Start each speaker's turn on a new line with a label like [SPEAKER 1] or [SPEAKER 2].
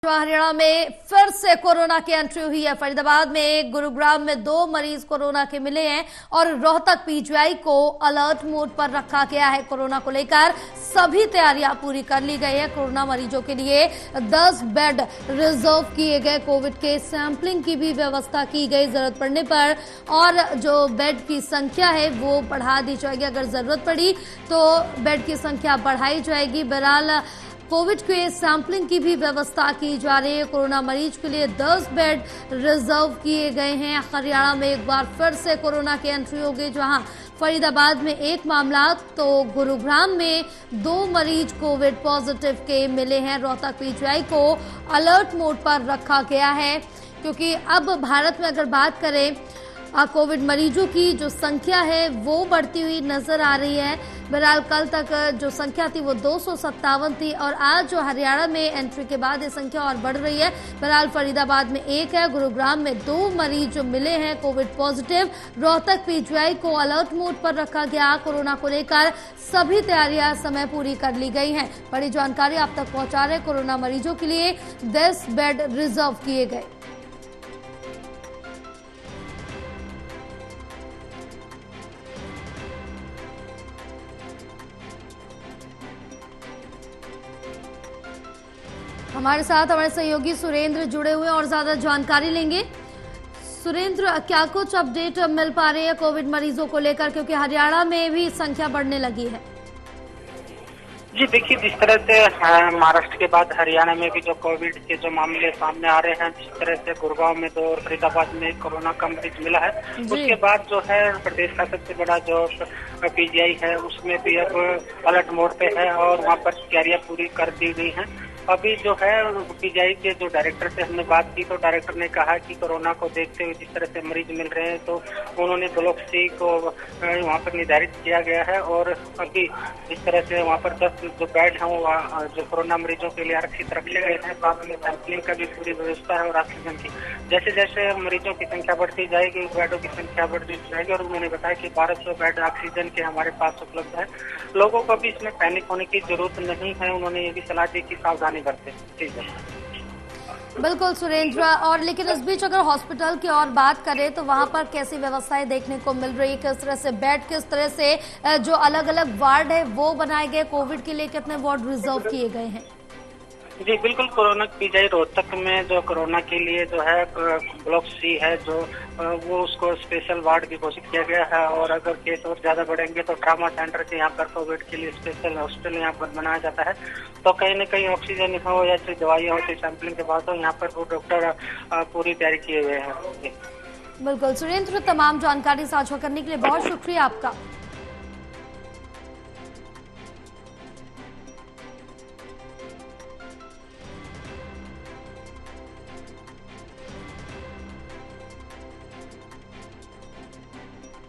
[SPEAKER 1] हरियाणा में फिर से कोरोना की एंट्री हुई है। फरीदाबाद में, गुरुग्राम में 2 मरीज कोरोना के मिले हैं और रोहतक पीजीआई को अलर्ट मोड पर रखा गया है। कोरोना को लेकर सभी तैयारियां पूरी कर ली गई है। कोरोना मरीजों के लिए 10 बेड रिजर्व किए गए। कोविड के सैंपलिंग की भी व्यवस्था की गई जरूरत पड़ने पर, और जो बेड की संख्या है वो बढ़ा दी जाएगी। अगर जरूरत पड़ी तो बेड की संख्या बढ़ाई जाएगी। बहरहाल कोविड के सैंपलिंग की भी व्यवस्था की जा रही है। कोरोना मरीज के लिए 10 बेड रिजर्व किए गए हैं। हरियाणा में एक बार फिर से कोरोना की एंट्री हो गई, जहां फरीदाबाद में 1 मामला तो गुरुग्राम में 2 मरीज कोविड पॉजिटिव के मिले हैं। रोहतक पीजीआई को अलर्ट मोड पर रखा गया है, क्योंकि अब भारत में अगर बात करें कोविड मरीजों की जो संख्या है वो बढ़ती हुई नजर आ रही है। बहरहाल कल तक जो संख्या थी वो 257 थी, और आज जो हरियाणा में एंट्री के बाद ये संख्या और बढ़ रही है। बहरहाल फरीदाबाद में 1 है, गुरुग्राम में 2 मरीज जो मिले हैं कोविड पॉजिटिव। रोहतक पीजीआई को अलर्ट मोड पर रखा गया। कोरोना को लेकर सभी तैयारियां समय पूरी कर ली गई हैं। बड़ी जानकारी आप तक पहुंचा रहे। कोरोना मरीजों के लिए 10 बेड रिजर्व किए गए। हमारे साथ हमारे सहयोगी सुरेंद्र जुड़े हुए और ज्यादा जानकारी लेंगे। सुरेंद्र, क्या कुछ अपडेट मिल पा रही है कोविड मरीजों को लेकर, क्योंकि हरियाणा में भी संख्या बढ़ने लगी है?
[SPEAKER 2] जी देखिए, जिस तरह से महाराष्ट्र के बाद हरियाणा में भी जो कोविड के जो मामले सामने आ रहे हैं, जिस तरह से गुड़गांव में 2 और फरीदाबाद में कोरोना का मरीज मिला है, उसके बाद जो है प्रदेश का सबसे बड़ा जो पीजीआई है उसमें भी अब अलर्ट मोड पे है और वहाँ पर तैयारियां पूरी कर दी गई हैं। अभी जो है पीजीआई के जो डायरेक्टर से हमने बात की, तो डायरेक्टर ने कहा कि कोरोना को देखते हुए जिस तरह से मरीज मिल रहे हैं, तो उन्होंने ब्लॉक सी को वहाँ पर निर्धारित किया गया है। और अभी जिस तरह से वहाँ पर 10 जो बेड हैं वो जो कोरोना मरीजों के लिए आरक्षित रखे गए हैं, साथ में सैंपलिंग का भी पूरी व्यवस्था है और ऑक्सीजन की। जैसे जैसे मरीजों की संख्या बढ़ती जाएगी, बेडों की संख्या बढ़ती जाएगी। और उन्होंने बताया कि 1200 बेड ऑक्सीजन के हमारे पास उपलब्ध है। लोगों को भी इसमें पैनिक होने की जरूरत नहीं है। उन्होंने ये भी सलाह दी कि सावधानी करते। ठीक है,
[SPEAKER 1] बिल्कुल सुरेंद्र। और लेकिन इस बीच अगर हॉस्पिटल की और बात करें तो वहां पर कैसी व्यवस्थाएं देखने को मिल रही है? किस तरह से बेड, किस तरह से जो अलग अलग वार्ड है वो बनाए गए, कोविड के लिए कितने वार्ड रिजर्व किए गए हैं?
[SPEAKER 2] जी बिल्कुल, कोरोना पीजीआई रोहतक में जो कोरोना के लिए जो है ब्लॉक सी है, जो वो उसको स्पेशल वार्ड भी घोषित किया गया है। और अगर केस और ज्यादा बढ़ेंगे तो ट्रामा सेंटर के यहाँ पर कोविड के लिए स्पेशल हॉस्पिटल यहाँ पर बनाया जाता है। तो कहीं न कहीं ऑक्सीजन हो या दवाइयाँ हो, सैंपलिंग के बाद हो, यहाँ पर वो डॉक्टर पूरी तैयारी किए हुए हैं।
[SPEAKER 1] बिल्कुल सुरेंद्र, तमाम जानकारी साझा करने के लिए बहुत शुक्रिया आपका।